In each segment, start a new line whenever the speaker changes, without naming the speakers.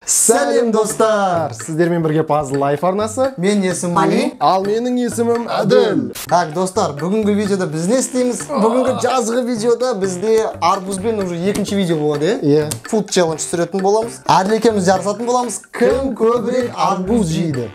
Сәлем достар!
Сіздермен бірге Puzzle Life арнасы.
Мен есімім Али.
Ал менің есімім Әділ.
Так, достар, бүгінгі видеода біз не істейміз? Бүгінгі жазғы видеода бізде арбузбен уже екінші видео болады,
Иә.
Food challenge түсіретін боламыз. Әділ екеуміз жарысатын боламыз. Кім көбірек арбуз жейді?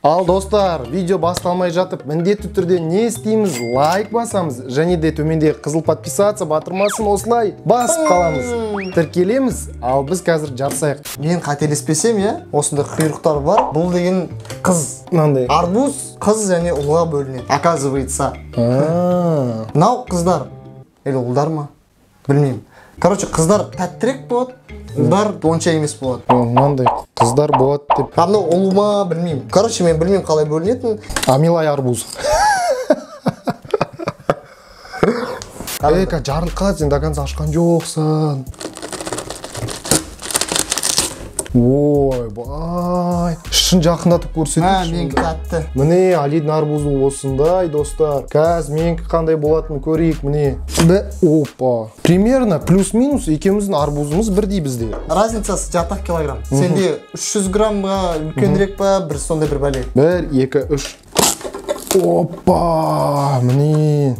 Ал достар, видео басталмай жатып, міндетті түрде не істейміз? Лайк басамыз, және де төменде қызыл подписаться батырмасын осылай басып қаламыз. Тіркелеміз, ал біз қазір жарысайық.
Мен қателеспесем, осында құйрықтар бар. Бұл деген қыз.
Мынандай.
Арбуз қыз және ұлға бөлінеді. Оказывается. Мынау қыздар. Или ұлдар ма? Білмеймін. Короче, қыздар тәттірек болады. Ұлдар онша емес болады.
Мынандай қыздар болады деп.
Мынау ұл ма, білмеймін. Короче, мен білмеймін қалай бөлінетін.
Амилай арбуз. Ка жарылқа, сен до конца ашқан жоқсың. Ой, бай. Шын жақындатып көрсетейікші.
Менікі тәтті.
Міне, Алидің арбузы осындай, достар. Қазір менікі қандай болатынын көрейік, міне. Опа. Примерно плюс-минус екеуміздің арбузымыз бірдей бізде.
Разницасы жатақ килограмм. Сенде 300 граммға үлкенірек па, бір сондай бір бәле.
1, 2, 3. Опа, міне.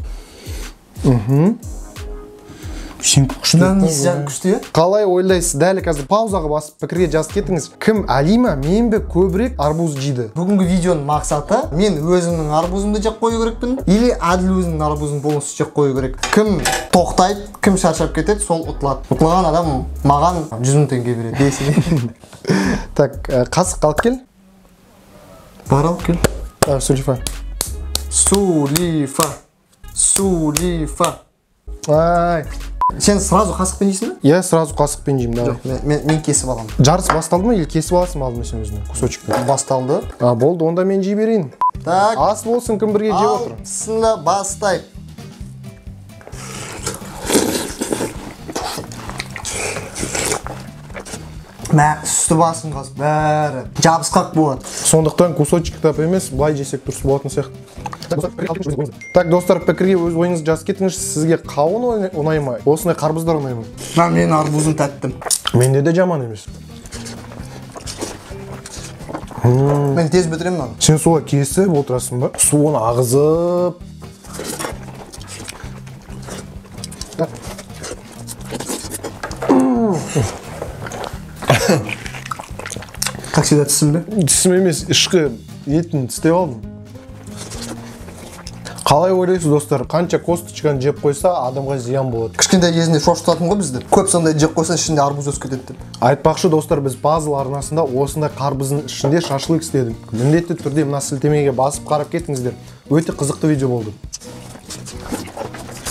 Сен
күшті.
Қалай ойлайсыз? Дәл қазір паузаға басып пікірге жазып кетіңіз. Кім, Али ма, мен бе көбірек арбуз жейді?
Бүгінгі видеоның мақсаты мен өзімнің арбузымды жеп қою керекпін, или Әділ өзінің арбузын полностью жеп қою керек. Кім тоқтайды, кім шаршап кетеді, сол ұтылады. Ұтылған адам маған 100 000 теңге береді дейсің.
Так, қасық алып кел.
Бар алып кел.
Сулифа.
Сулифа.
Ай.
Сен сразу қасықпен жейсің бе?
Я сразу қасықпен жеймін, давай.
Жоқ, мен кесіп аламын.
Жарыс басталды ма, или кесіп аласың ба, алдымен сен өзіне кусочекпен?
Басталды.
Болды, онда мен жей берейін.
Так.
Ас болсын, кім бірге жеп отыр.
Сында бастай. Үсті басын қаз, бәрі жабысқақ болады.
Сондықтан кусочек тап емес, былай жесек дұрыс болатын сияқты. Так, достар, пікірге өз ойыңызды жазып кетіңіз. Сізге қауын ұнай ма? Осындай қарбыздар ұнай ма?
Мен арбузым тәттім.
Менде де жаман емес.
Мен тез бітіремін оны.
Сен суға кесіп отырасың ба? Суын ағызып.
Как всегда, тісім бе?
Тісім емес, ішкі етін тістеп алдым. Қалай ойлайсыз, достар? Қанша косточканы жеп қойса, адамға зиян болады.
Кішкентай кезінде шошытатын ғой бізді. Көп сондай жеп қойса, ішінде арбуз өсіп кетеді деп.
Айтпақшы, достар, біз Puzzle арнасында осындай қарбыздың ішінде шашлык істедік. Міндетті түрде мына сілтемеге басып қарап кетіңіздер. Өте қызықты видео болды.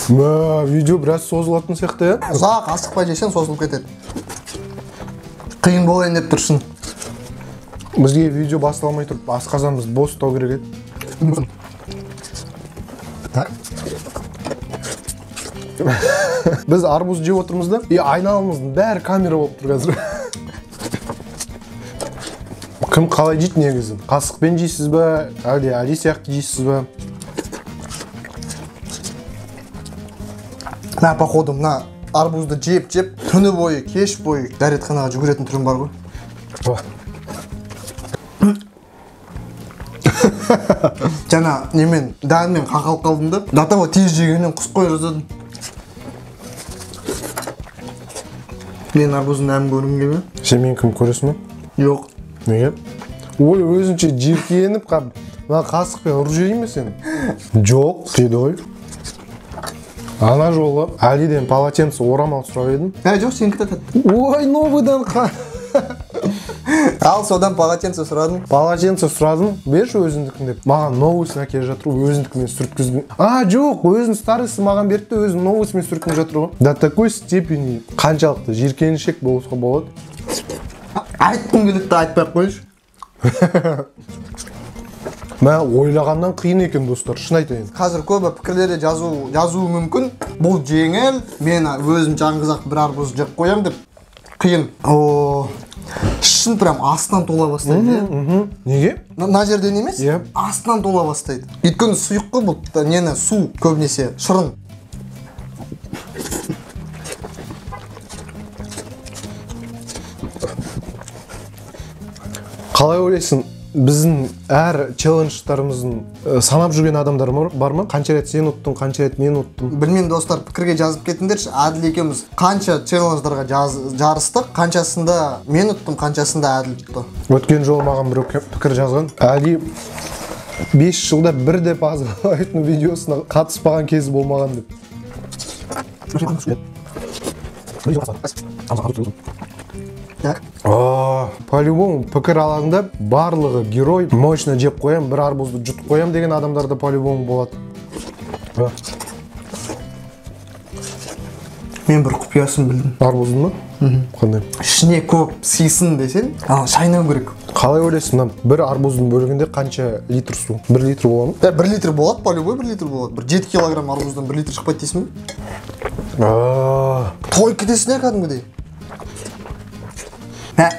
Видео біраз созылатын сияқты,
Ұзақ асықпай жесең созылып кетеді. Қиын болайын деп тұрсын.
Бізге видео басталмай тұрып, асқазанымыз бос ұстау керек еді. Біз арбуз жеп отырмыз да, айналымыздың бәрі камера болып тұр қазір. Кім қалай жейді негізі? Қасықпен жейсіз ба, әлде Али сияқты жейсіз ба?
Походу, мына арбузды жеп, түні бойы, кеш бойы дәретханаға жүгіретін түрім бар ғой. Жаңа немен, дәнмен қақалып қалдым да, датаға тез жегеннен құс қой жазадым. Мен арбуздың дәмін көргім келмей.
Сен мен кім көресің бе?
Жоқ.
Неге? Ой, өзінше жиркеніп қап, қасықпен ұрып жейін бе сен? Жоқ, деді ғой. Ана жолы Алиден полотенце орамал сұрап едім.
Жоқ, сенікі де тәтті.
Ой, новыйдан
Ал содан полотенце сұрадым.
Полотенце сұрадым, берші өзіндікін деп. Маған новыйсын әкеліп жатыр, өзіндікімен сүрткізді. Жоқ, өзінің старысы маған берді, өзінің новыйсымен сүрткізіп жатыр ғой. До такой степени қаншалықты жиркенішек болуға болады.
Айтқым келеді де айтпай қойшы.
Ойлағаннан қиын екен, достар, шын айтайын.
Қазір көбі пікірлерде жазуы мүмкін. Бұл жеңіл, мен өзім жаңғызақ бір арбуз жеп қоям деп. Қиын. Шын прям астынан тола бастайды.
Неге?
Мына жерден емес, астынан тола бастайды. Өйткені сұйық қой бұл, нені су көбінесе шырын.
Қалай ойлайсың, біздің әр челлендждарымыздың санап жүрген адамдар бар ма? Қанша рет сен ұттың, қанша рет мен ұттым?
Білмеймін достар, пікірге жазып кетіңдерші. Әділ екеуміз қанша челлендждарға жарыстық, қаншасында мен ұттым, қаншасында Әділ ұтты.
Өткен жолы маған бір пікір жазған. Әли 5 жылда бір де Азбағаевтың видеосына қатыспаған кезі болмаған деп. По-любому пікір алаңда барлығы герой мощно жеп қоям, бір арбузды жұтып қоям деген адамдарда по-любому болады.
Мен бір құпиясын білдім.
Арбуздың ба? Қандай?
Ішіне көп сыйсын десең, шайнау керек.
Қалай ойлайсың, бір арбуздың бөлігінде қанша литр су? 1 литр бола ма?
1 литр болады, по-любой 1 литр болады. Бір 7 килограмм арбуздан 1 литр шықпайды дейсің бе? Той кетесіне кәдімгідей.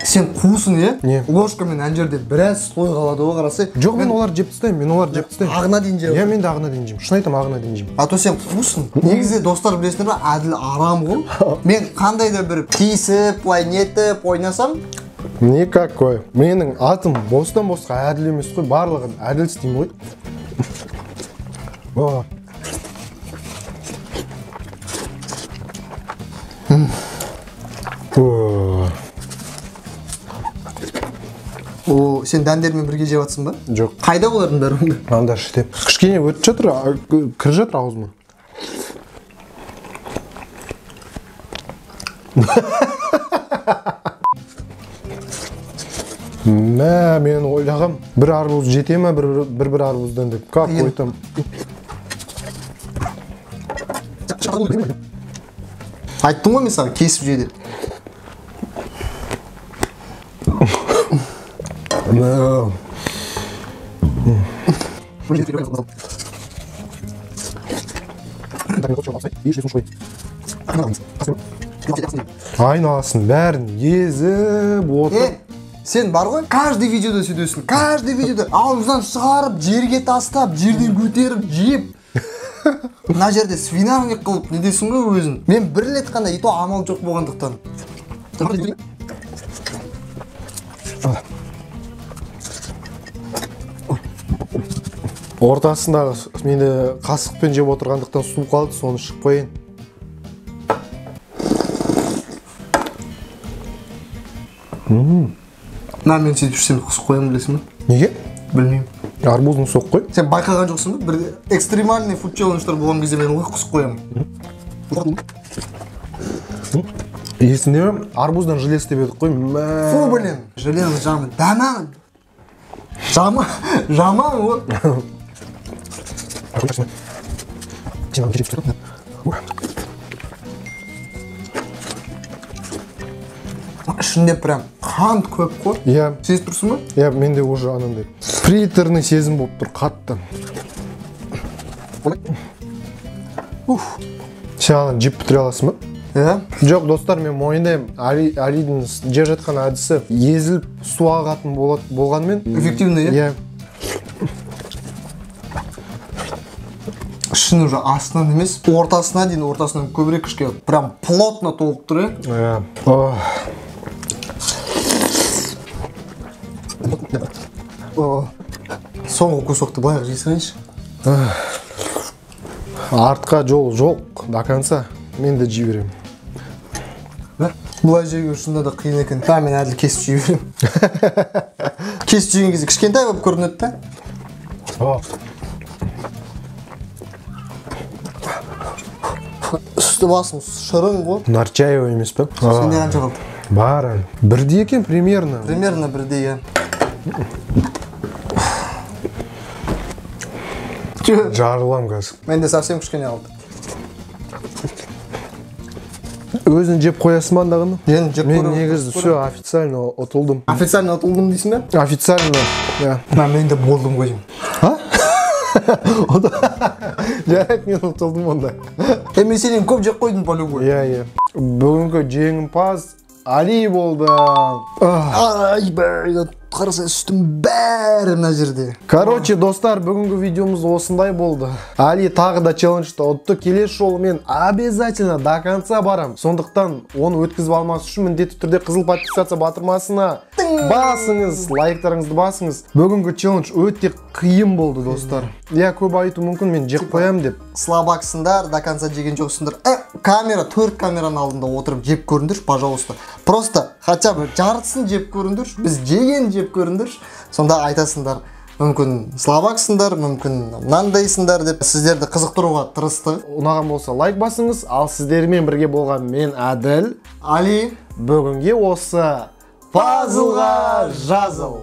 Сен қуысын,
Не?
Ложкамен ән жерде біраз слой қалады ғой, қарасы.
Жоқ, мен олар жеп тастаймын,
Ағына дейін жеп.
Мен де ағына дейін жеймін. Шын айтам, ағына дейін жеймін.
А то сен қуысын. Негізі достар білесіңдер ме, Әділ арам ғой. Мен қандай да бір тиісіп, былай нетіп ойнасам,
Никакой. Менің атым бостан босқа Әділ емес қой, барлығын Әділ істеймін ғой.
Сен дәндермен бірге жеп жатсың ба?
Жоқ.
Қайда олардың бәрі?
Анда іште. Кішкене өтіп жатыр, кіріп жатыр аузыма. Мен ойлағам, бір арбуз жете ме бір арбуздан деп. Как қойтам?
Айттым ғой мен саған, кесіп же деп.
Айналасын бәрін езіп отыр.
Сен бар ғой, каждый видеода сөйтесің, каждый видеода ауыздан шығарып, жерге тастап, жерден көтеріп, жеп. Мына жерде свинарник қылып, не дейсің ғой өзің? Мен бір рет қана, ито амал жоқ болғандықтан.
Ортасындағы менде қасықпен жеп отырғандықтан су қалды, соны шығып қойын.
Мен сөйтіп жүрсем құсып қоямын білесің бе?
Неге?
Білмеймін.
Арбуздың соқ қой.
Сен байқаған жоқсың ба? Бір экстремальный фуд челлендждар болған кезде мен құсып қоямын.
Есінде ме? Арбуздан желез деп едік қой.
Фу, блин, желез жаман. Даман. Жаман ғой. Ішінде прям қант көп қой.
Иә.
Сезіп тұрсың ба?
Иә, менде уже анандай приторный сезім болып тұр, қатты. Сен аны жеп бітіре аласың ба?
Иә.
Жоқ, достар, мен мойындаймын. Алидің жеп жатқан әдісі езіліп су ағатын болғанымен
Эффективный,
иә?
Ішін уже астынан емес, ортасынан көбірек ішке прям плотно толып тұр,
иә?
Соңғы кусокты былай жейсайыншы.
Артқа жол жоқ, до конца. Мен де жей беремін.
Бұлай жеуге шында да қиын екен. Мен Әділ кесіп жей беремін. Кесіп жеген кезде кішкентай болып көрінеді да. Үсті басым шырын ғой.
Нарчаева емес пе?
Сенде қанша қалды?
Бар, бірдей екен примерно.
Примерно бірдей, иә.
Жарылам қазір.
Менде совсем кішкене қалды.
Өзін жеп қоясың ба андағыны?
Мен
негізі все официально ұтылдым.
Официально ұтылдым дейсің бе?
Официально, иә.
Мен де болдым ғой.
Жарайды, мен ұтылдым онда.
Мен сенен көп жеп қойдым по-любой.
Иә. Бүгінгі жеңімпаз Али болды.
Қараса үстім бәрі мына жерде.
Короче, достар, бүгінгі видеомыз осындай болды. Али тағы да челленджді ұтты. Келесі жолы мен обязательно до конца барам. Сондықтан оны өткізіп алмас үшін міндетті түрде қызыл подписаться батырмасына Басыңыз, лайктарыңызды басыңыз. Бүгінгі челлендж өте қиын болды, достар. Я көп айту мүмкін, мен жеп қоям деп.
Слабаксыңдар, до конца жеген жоқсыңдар. Камера, 4 камераның алдында отырып жеп көріңдерші, пожалуйста. Просто хотя бы жартысын жеп көріңдерші, біз жеген жеп көріңдерші. Сонда айтасыңдар, мүмкін слабаксыңдар, мүмкін мынандайсыңдар деп сіздерді қызықтыруға тырысты.
Ұнаған болса лайк басыңыз, ал сіздермен бірге болған мен Әділ,
Али,
бүгінге осы пазлға жазыл.